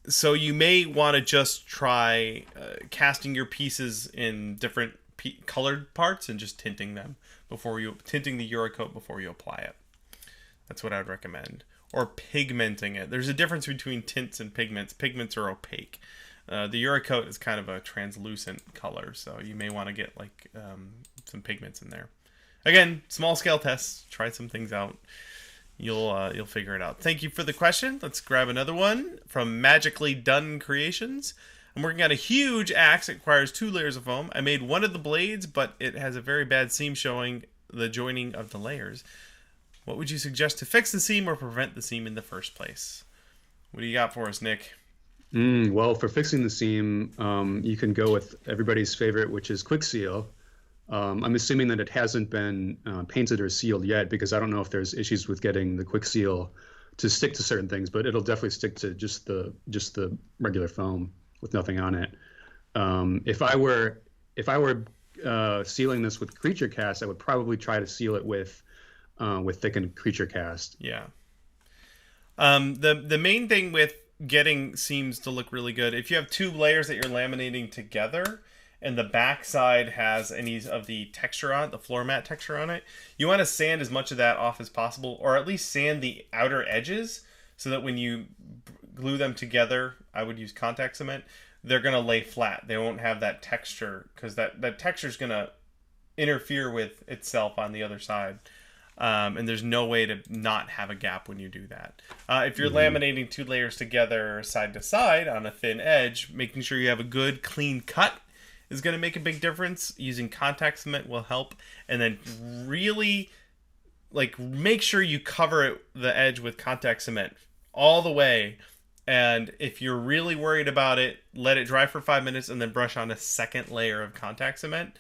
Speaker 1: So you may want to just try casting your pieces in different colored parts and just tinting them tinting the UreCoat before you apply it. That's what I would recommend. Or pigmenting it. There's a difference between tints and pigments. Pigments are opaque. The UreCoat is kind of a translucent color, so you may want to get like some pigments in there. Again, small scale tests. Try some things out. You'll figure it out. Thank you for the question. Let's grab another one from Magically Done Creations. I'm working on a huge axe. It requires 2 layers of foam. I made one of the blades, but it has a very bad seam showing the joining of the layers. What would you suggest to fix the seam or prevent the seam in the first place? What do you got for us, Nick?
Speaker 2: Well, for fixing the seam, you can go with everybody's favorite, which is Quick Seal. I'm assuming that it hasn't been painted or sealed yet because I don't know if there's issues with getting the Quick Seal to stick to certain things, but it'll definitely stick to just the regular foam with nothing on it. If I were sealing this with creature cast, I would probably try to seal it with thickened creature cast.
Speaker 1: Yeah. The main thing with getting seams to look really good, if you have 2 layers that you're laminating together and the back side has any of the texture on it, the floor mat texture on it, you want to sand as much of that off as possible, or at least sand the outer edges so that when you glue them together, I would use contact cement, they're going to lay flat. They won't have that texture because that texture is going to interfere with itself on the other side. And there's no way to not have a gap when you do that. If you're laminating 2 layers together side to side on a thin edge, making sure you have a good clean cut is going to make a big difference. Using contact cement will help. And then really make sure you cover the edge with contact cement all the way. And if you're really worried about it, let it dry for 5 minutes and then brush on a second layer of contact cement.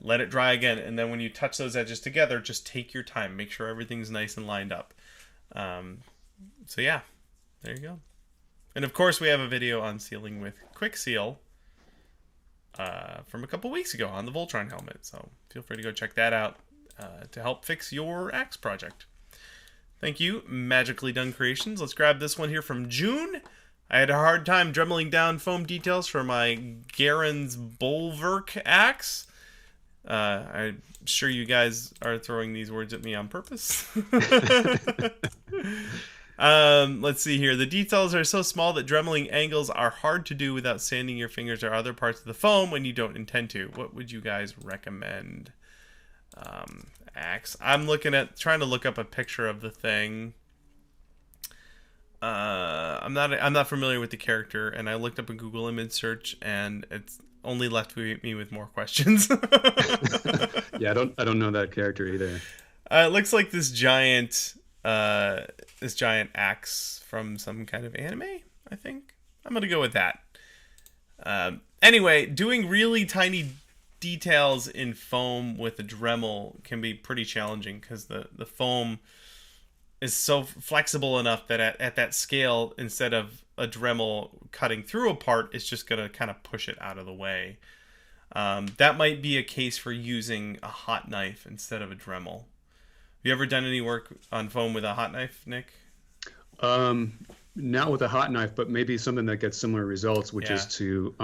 Speaker 1: Let it dry again, and then when you touch those edges together, just take your time. Make sure everything's nice and lined up. So yeah, there you go. And of course, we have a video on sealing with Quick Seal from a couple weeks ago on the Voltron helmet. So feel free to go check that out to help fix your axe project. Thank you, Magically Done Creations. Let's grab this one here from June. I had a hard time dremeling down foam details for my Garen's Bulwark axe. I'm sure you guys are throwing these words at me on purpose. Let's see here. The details are so small that dremeling angles are hard to do without sanding your fingers or other parts of the foam when you don't intend to. What would you guys recommend? Axe. I'm trying to look up a picture of the thing. I'm not familiar with the character, and I looked up a Google image search, and it's only left me with more questions.
Speaker 2: Yeah, I don't know that character either.
Speaker 1: It looks like this giant axe from some kind of anime, I think. I'm gonna go with that. Anyway, doing really tiny details in foam with a Dremel can be pretty challenging because the foam is so flexible enough that at that scale, instead of a Dremel cutting through a part, it's just going to kind of push it out of the way. That might be a case for using a hot knife instead of a Dremel. Have you ever done any work on foam with a hot knife, Nick?
Speaker 2: Not with a hot knife, but maybe something that gets similar results, which is to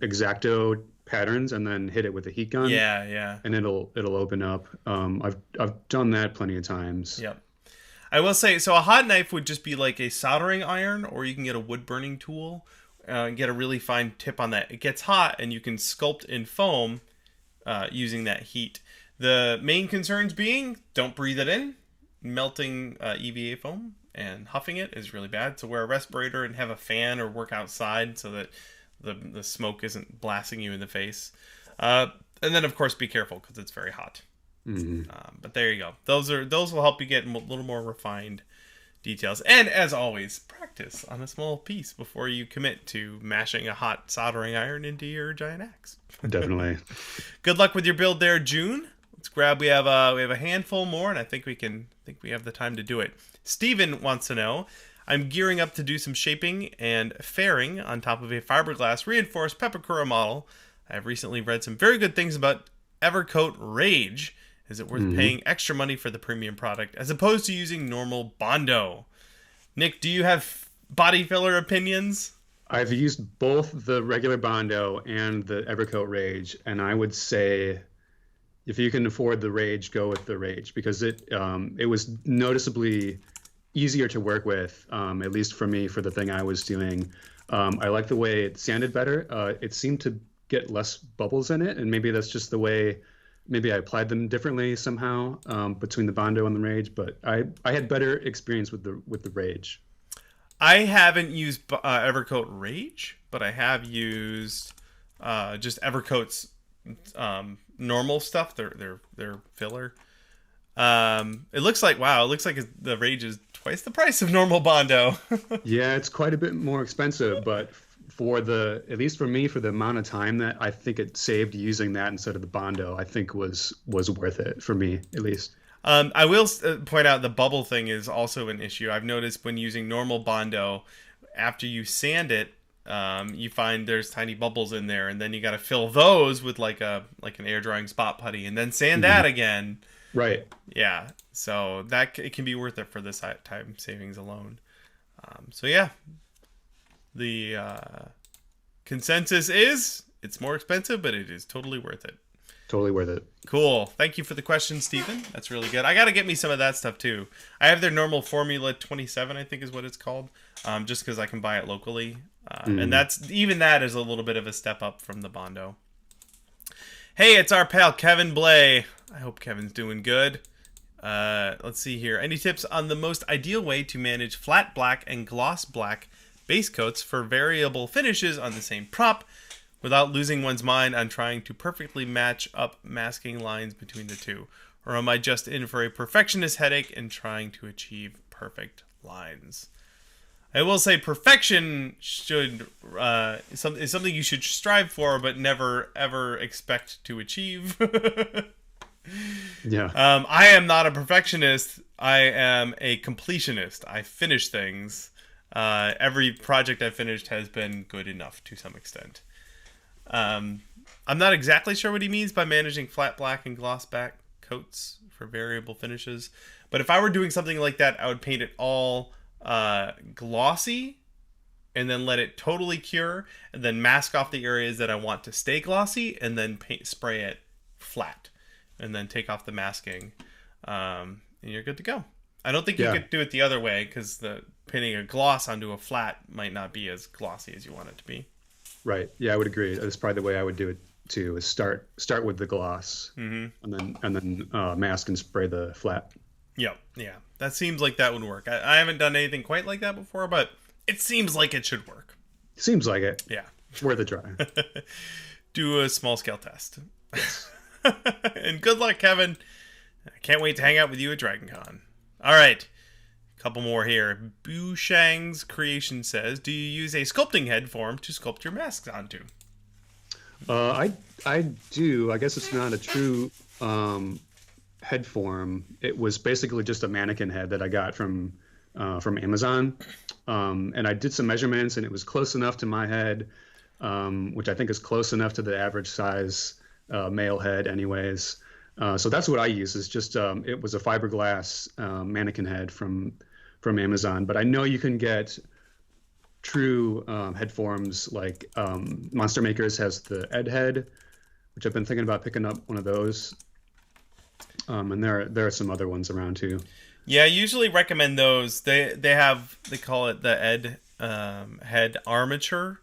Speaker 2: X-Acto patterns and then hit it with a heat gun.
Speaker 1: Yeah.
Speaker 2: And it'll open up. I've done that plenty of times.
Speaker 1: Yep. I will say, so a hot knife would just be like a soldering iron, or you can get a wood burning tool and get a really fine tip on that. It gets hot, and you can sculpt in foam using that heat. The main concerns being, don't breathe it in. Melting EVA foam and huffing it is really bad. So wear a respirator and have a fan or work outside so that the smoke isn't blasting you in the face. And then, of course, be careful because it's very hot.
Speaker 2: Mm-hmm.
Speaker 1: But there you go. Those will help you get a little more refined details. And as always, practice on a small piece before you commit to mashing a hot soldering iron into your giant axe.
Speaker 2: Definitely.
Speaker 1: Good luck with your build there, June. Let's grab. We have a handful more, and I think we have the time to do it. Steven wants to know, I'm gearing up to do some shaping and fairing on top of a fiberglass reinforced Pepakura model. I have recently read some very good things about Evercoat Rage. Is it worth paying extra money for the premium product as opposed to using normal Bondo? Nick, do you have body filler opinions?
Speaker 2: I've used both the regular Bondo and the Evercoat Rage, and I would say if you can afford the Rage, go with the Rage, because it was noticeably easier to work with, at least for me, for the thing I was doing. I like the way it sanded better. It seemed to get less bubbles in it, and maybe that's just the way. Maybe I applied them differently somehow between the Bondo and the Rage, but I had better experience with the Rage.
Speaker 1: I haven't used Evercoat Rage, but I have used just Evercoat's normal stuff. Their filler. It looks like the Rage is twice the price of normal Bondo.
Speaker 2: Yeah, it's quite a bit more expensive, but at least for me, for the amount of time that I think it saved using that instead of the Bondo, I think was worth it for me, at least.
Speaker 1: I will point out the bubble thing is also an issue. I've noticed when using normal Bondo, after you sand it, you find there's tiny bubbles in there, and then you got to fill those with like an air drying spot putty, and then sand that again.
Speaker 2: Right.
Speaker 1: Yeah. So it can be worth it for this time savings alone. So yeah. The consensus is it's more expensive, but it is totally worth it.
Speaker 2: Totally worth it.
Speaker 1: Cool. Thank you for the question, Stephen. That's really good. I got to get me some of that stuff too. I have their normal Formula 27, I think is what it's called, just because I can buy it locally. And that is a little bit of a step up from the Bondo. Hey, it's our pal Kevin Blay. I hope Kevin's doing good. Let's see here. Any tips on the most ideal way to manage flat black and gloss black base coats for variable finishes on the same prop without losing one's mind on trying to perfectly match up masking lines between the two? Or am I just in for a perfectionist headache and trying to achieve perfect lines? I will say perfection should is something you should strive for, but never ever expect to achieve.
Speaker 2: Yeah.
Speaker 1: I am not a perfectionist. I am a completionist. I finish things. Every project I've finished has been good enough to some extent. I'm not exactly sure what he means by managing flat black and gloss back coats for variable finishes. But if I were doing something like that, I would paint it all glossy and then let it totally cure and then mask off the areas that I want to stay glossy and then spray it flat and then take off the masking, and you're good to go. I don't think you could do it the other way because the painting a gloss onto a flat might not be as glossy as you want it to be.
Speaker 2: Right. Yeah, I would agree. That's probably the way I would do it too. Is start with the gloss, and then mask and spray the flat.
Speaker 1: Yep. Yeah. That seems like that would work. I haven't done anything quite like that before, but it seems like it should work.
Speaker 2: Seems like it.
Speaker 1: Yeah.
Speaker 2: It's worth a try.
Speaker 1: Do a small scale test. And good luck, Kevin. I can't wait to hang out with you at DragonCon. All right. A couple more here. Bushang's Creation says, do you use a sculpting head form to sculpt your masks onto?
Speaker 2: I do. I guess it's not a true head form. It was basically just a mannequin head that I got from Amazon, and I did some measurements, and it was close enough to my head, which I think is close enough to the average size male head, anyways. So that's what I use. Is just it was a fiberglass mannequin head from Amazon, but I know you can get true head forms like Monster Makers has the Ed head, which I've been thinking about picking up one of those. And there are some other ones around too.
Speaker 1: Yeah, I usually recommend those. They call it the Ed head Armature,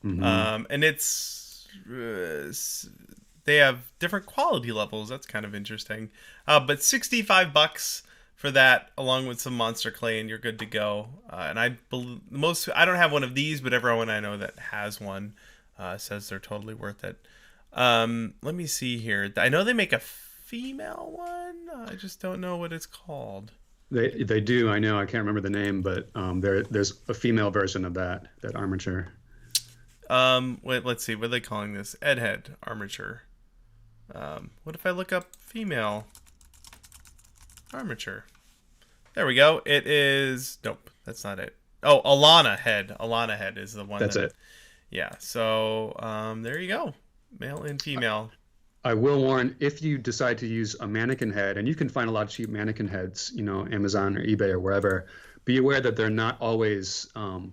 Speaker 1: and it's they have different quality levels. That's kind of interesting. But $65 for that, along with some monster clay, and you're good to go. And I don't have one of these, but everyone I know that has one says they're totally worth it. Let me see here. I know they make a female one. I just don't know what it's called.
Speaker 2: They do. I know. I can't remember the name, but there's a female version of that Armature.
Speaker 1: Wait, let's see. What are they calling this? Ed head Armature. What if I look up female Armature? There we go. It is... Nope, that's not it. Oh, Alana head. Alana head is the one.
Speaker 2: That's it.
Speaker 1: Yeah, so there you go. Male and female.
Speaker 2: I will warn, if you decide to use a mannequin head, and you can find a lot of cheap mannequin heads, Amazon or eBay or wherever, be aware that they're not always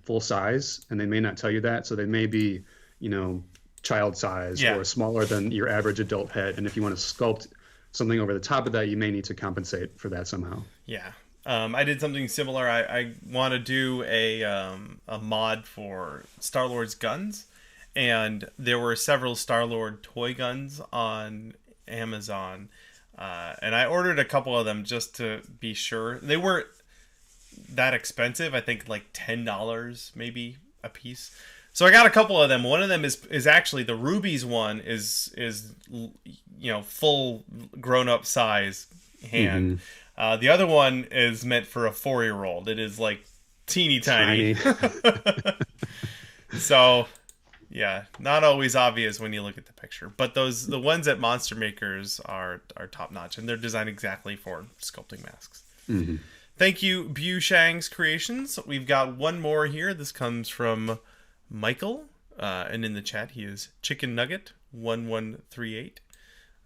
Speaker 2: full size, and they may not tell you that. So they may be, child size or smaller than your average adult head. And if you want to sculpt something over the top of that, you may need to compensate for that somehow.
Speaker 1: Yeah. I did something similar. I want to do a mod for Star-Lord's guns, and there were several Star-Lord toy guns on Amazon, and I ordered a couple of them just to be sure. They weren't that expensive. I think like $10 maybe a piece. So I got a couple of them. One of them is actually the Ruby's one is full grown-up size hand. The other one is meant for a 4-year-old. It is like teeny tiny. So, yeah, not always obvious when you look at the picture. But the ones at Monster Makers are top notch, and they're designed exactly for sculpting masks. Thank you, Bushang's Creations. We've got one more here. This comes from Michael, and in the chat he is Chicken Nugget 1138,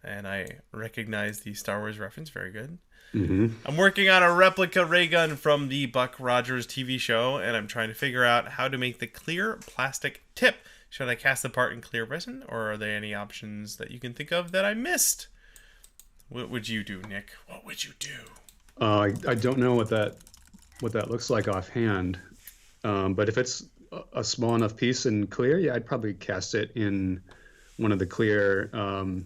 Speaker 1: and I recognize the Star Wars reference. Very good. I'm working on a replica ray gun from the Buck Rogers TV show, and I'm trying to figure out how to make the clear plastic tip. Should I cast the part in clear resin, or are there any options that you can think of that I missed? What would you do, Nick? What would you do?
Speaker 2: I don't know what that looks like offhand, but if it's a small enough piece in clear, yeah, I'd probably cast it in one of the clear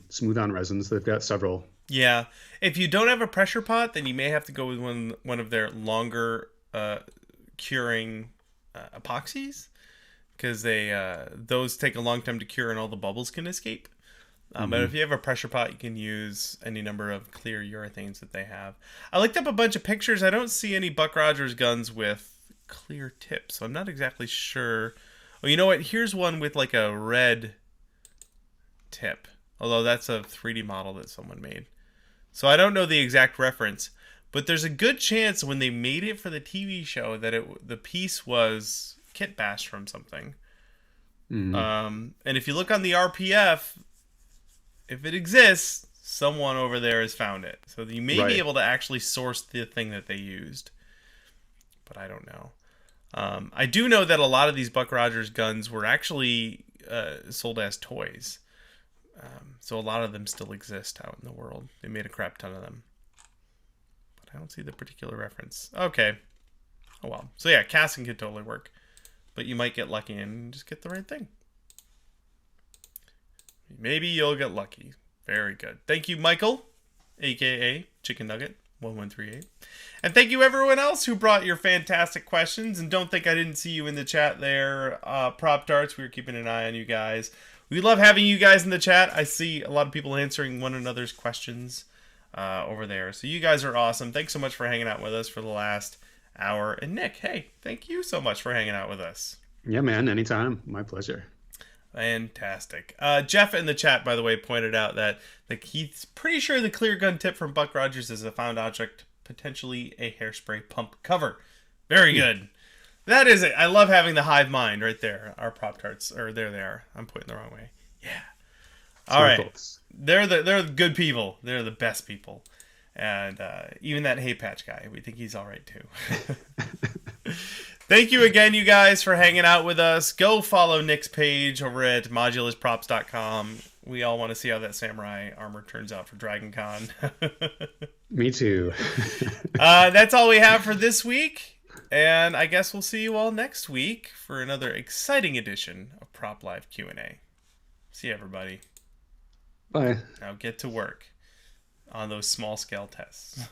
Speaker 2: smooth-on resins. They've got several
Speaker 1: Yeah. If you don't have a pressure pot, then you may have to go with one of their longer curing epoxies, because those take a long time to cure and all the bubbles can escape. But if you have a pressure pot, you can use any number of clear urethanes that they have. I looked up a bunch of pictures. I don't see any Buck Rogers guns with clear tips, so I'm not exactly sure. Well, you know what? Here's one with like a red tip, although that's a 3D model that someone made. So I don't know the exact reference, but there's a good chance when they made it for the TV show that the piece was kit bashed from something. And if you look on the RPF, if it exists, someone over there has found it. So you may be able to actually source the thing that they used. But I don't know. I do know that a lot of these Buck Rogers guns were actually sold as toys. So a lot of them still exist out in the world. They made a crap ton of them. But I don't see the particular reference. Okay. Oh well. So yeah, casting could totally work. But you might get lucky and just get the right thing. Maybe you'll get lucky. Very good. Thank you, Michael, a.k.a. Chicken Nugget 1138. And thank you, everyone else who brought your fantastic questions. And don't think I didn't see you in the chat there. Prop Darts, we were keeping an eye on you guys. We love having you guys in the chat. I see a lot of people answering one another's questions over there. So you guys are awesome. Thanks so much for hanging out with us for the last hour. And Nick, hey, thank you so much for hanging out with us.
Speaker 2: Yeah, man. Anytime. My pleasure.
Speaker 1: Fantastic. Jeff in the chat, by the way, pointed out that he's pretty sure the clear gun tip from Buck Rogers is a found object, potentially a hairspray pump cover. Very good. That is it. I love having the hive mind right there. Our Prop Tarts, or there they are. I'm pointing the wrong way. Yeah. All right. Folks. They're the good people. They're the best people. And even that hay patch guy, we think he's all right too. Thank you again, you guys, for hanging out with us. Go follow Nick's page over at modulusprops.com. We all want to see how that samurai armor turns out for DragonCon.
Speaker 2: Me too.
Speaker 1: That's all we have for this week. And I guess we'll see you all next week for another exciting edition of Prop Live Q&A. See you, everybody.
Speaker 2: Bye.
Speaker 1: Now get to work on those small-scale tests.